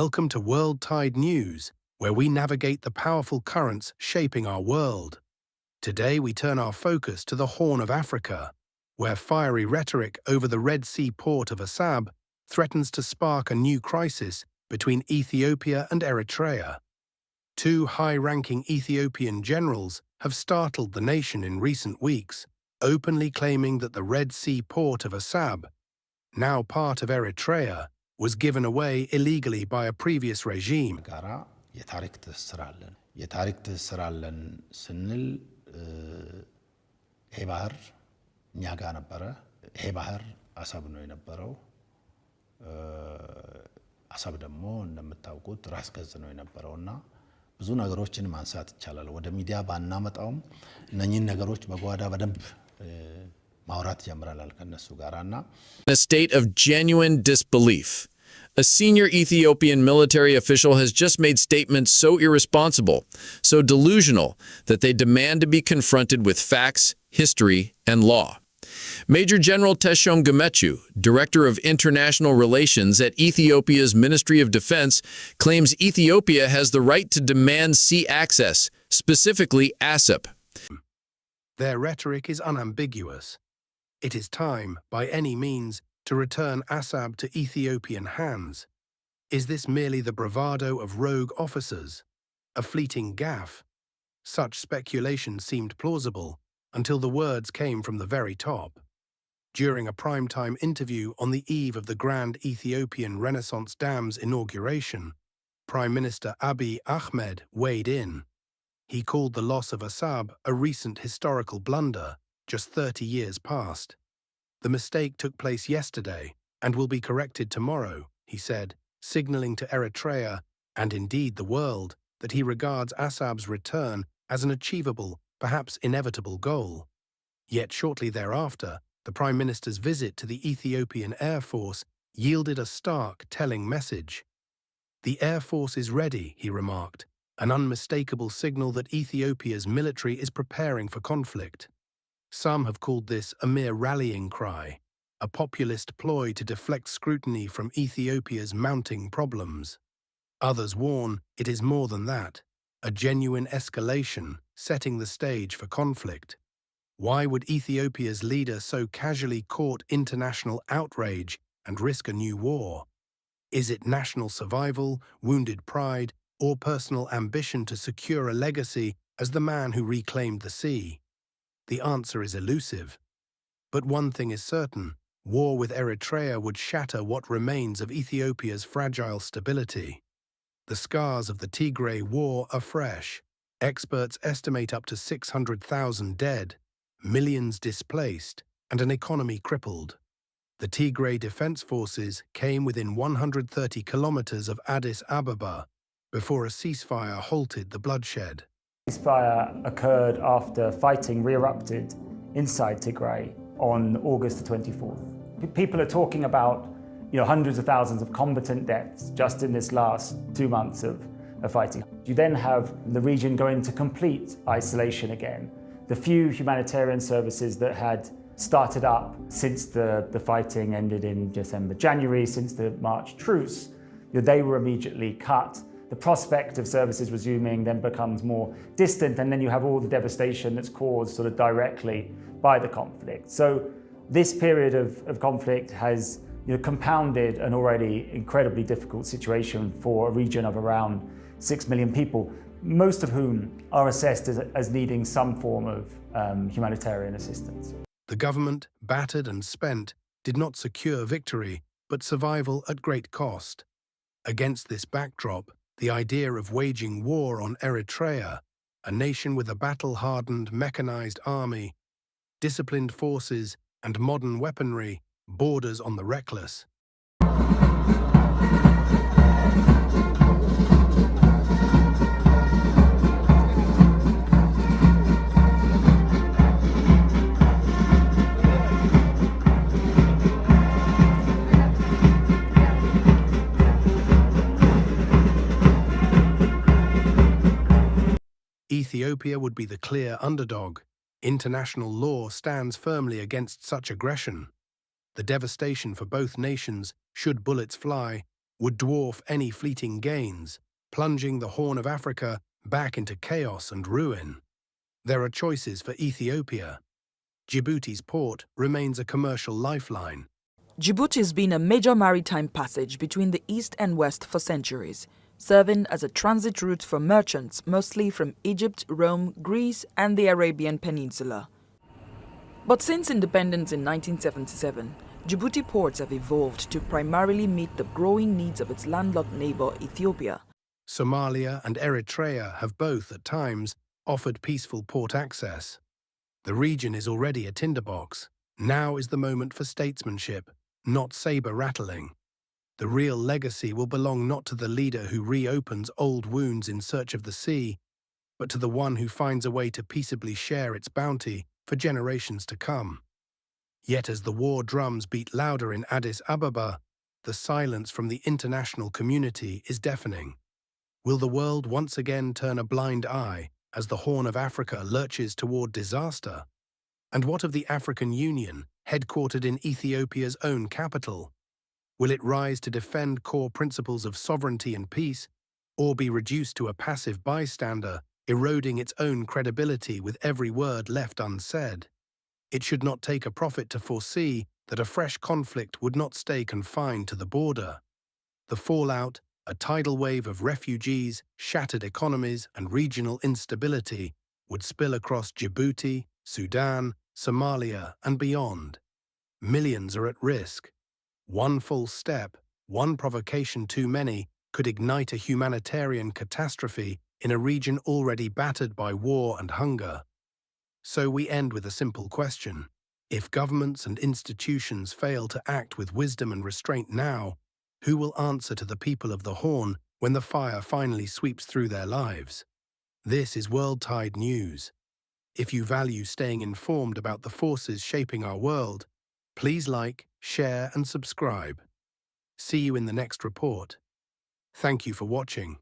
Welcome to World Tide News, where we navigate the powerful currents shaping our world. Today we turn our focus to the Horn of Africa, where fiery rhetoric over the Red Sea port of Assab threatens to spark a new crisis between Ethiopia and Eritrea. Two high-ranking Ethiopian generals have startled the nation in recent weeks, openly claiming that the Red Sea port of Assab, now part of Eritrea, was given away illegally by a previous regime. የታሪክ ትስስር አለን ስንል ይሄ ባህር እኛ ጋር ነበረ። ይሄ ባህር አሰብ ነው የነበረው። አሰብ ደግሞ እንደምታውቁት ራስ ገዝ ነው የነበረውና ብዙ ነገሮችን ማንሳት ይቻላል። ወደ ሚዲያ ባናመጣውም እነኚህን ነገሮች በጓዳ በደንብ ማውራት ጀምራላል ከነሱ ጋራና a state of genuine disbelief. A senior Ethiopian military official has just made statements so irresponsible, so delusional, that they demand to be confronted with facts, history, and law. Major General Teshome Gemechu, Director of International Relations at Ethiopia's Ministry of Defense, claims Ethiopia has the right to demand sea access, specifically Assab. Their rhetoric is unambiguous. It is time, by any means, to return Assab to Ethiopian hands. Is this merely the bravado of rogue officers? A fleeting gaffe? Such speculation seemed plausible until the words came from the very top. During a primetime interview on the eve of the Grand Ethiopian Renaissance Dam's inauguration, Prime Minister Abiy Ahmed weighed in. He called the loss of Assab a recent historical blunder, just 30 years past. The mistake took place yesterday and will be corrected tomorrow, he said, signaling to Eritrea, and indeed the world, that he regards Assab's return as an achievable, perhaps inevitable goal. Yet shortly thereafter, the Prime Minister's visit to the Ethiopian Air Force yielded a stark, telling message. The Air Force is ready, he remarked, an unmistakable signal that Ethiopia's military is preparing for conflict. Some have called this a mere rallying cry, a populist ploy to deflect scrutiny from Ethiopia's mounting problems. Others warn it is more than that, a genuine escalation setting the stage for conflict. Why would Ethiopia's leader so casually court international outrage and risk a new war? Is it national survival, wounded pride, or personal ambition to secure a legacy as the man who reclaimed the sea? The answer is elusive. But one thing is certain, war with Eritrea would shatter what remains of Ethiopia's fragile stability. The scars of the Tigray War are fresh. Experts estimate up to 600,000 dead, millions displaced, and an economy crippled. The Tigray Defense Forces came within 130 kilometers of Addis Ababa before a ceasefire halted the bloodshed. Ceasefire occurred after fighting re-erupted inside Tigray on August the 24th. People are talking about hundreds of thousands of combatant deaths just in this last 2 months of fighting. You then have the region go into complete isolation again. The few humanitarian services that had started up since the fighting ended in December, January, since the March truce, they were immediately cut. The prospect of services resuming then becomes more distant, and then you have all the devastation that's caused sort of directly by the conflict. So this period of conflict has compounded an already incredibly difficult situation for a region of around 6 million people, most of whom are assessed as needing some form of humanitarian assistance. The government, battered and spent, did not secure victory, but survival at great cost. Against this backdrop, the idea of waging war on Eritrea, a nation with a battle-hardened mechanized army, disciplined forces, and modern weaponry, borders on the reckless. Ethiopia would be the clear underdog. International law stands firmly against such aggression. The devastation for both nations, should bullets fly, would dwarf any fleeting gains, plunging the Horn of Africa back into chaos and ruin. There are choices for Ethiopia. Djibouti's port remains a commercial lifeline. Djibouti has been a major maritime passage between the east and west for centuries, serving as a transit route for merchants mostly from Egypt, Rome, Greece and the Arabian Peninsula. But since independence in 1977, Djibouti ports have evolved to primarily meet the growing needs of its landlocked neighbor Ethiopia. Somalia and Eritrea have both, at times, offered peaceful port access. The region is already a tinderbox. Now is the moment for statesmanship, not saber-rattling. The real legacy will belong not to the leader who reopens old wounds in search of the sea, but to the one who finds a way to peaceably share its bounty for generations to come. Yet as the war drums beat louder in Addis Ababa, the silence from the international community is deafening. Will the world once again turn a blind eye as the Horn of Africa lurches toward disaster? And what of the African Union, headquartered in Ethiopia's own capital? Will it rise to defend core principles of sovereignty and peace, or be reduced to a passive bystander, eroding its own credibility with every word left unsaid? It should not take a prophet to foresee that a fresh conflict would not stay confined to the border. The fallout, a tidal wave of refugees, shattered economies, and regional instability, would spill across Djibouti, Sudan, Somalia, and beyond. Millions are at risk. One false step, one provocation too many, could ignite a humanitarian catastrophe in a region already battered by war and hunger. So we end with a simple question. If governments and institutions fail to act with wisdom and restraint now, who will answer to the people of the Horn when the fire finally sweeps through their lives? This is World Tide News. If you value staying informed about the forces shaping our world, please like, share, and subscribe. See you in the next report. Thank you for watching.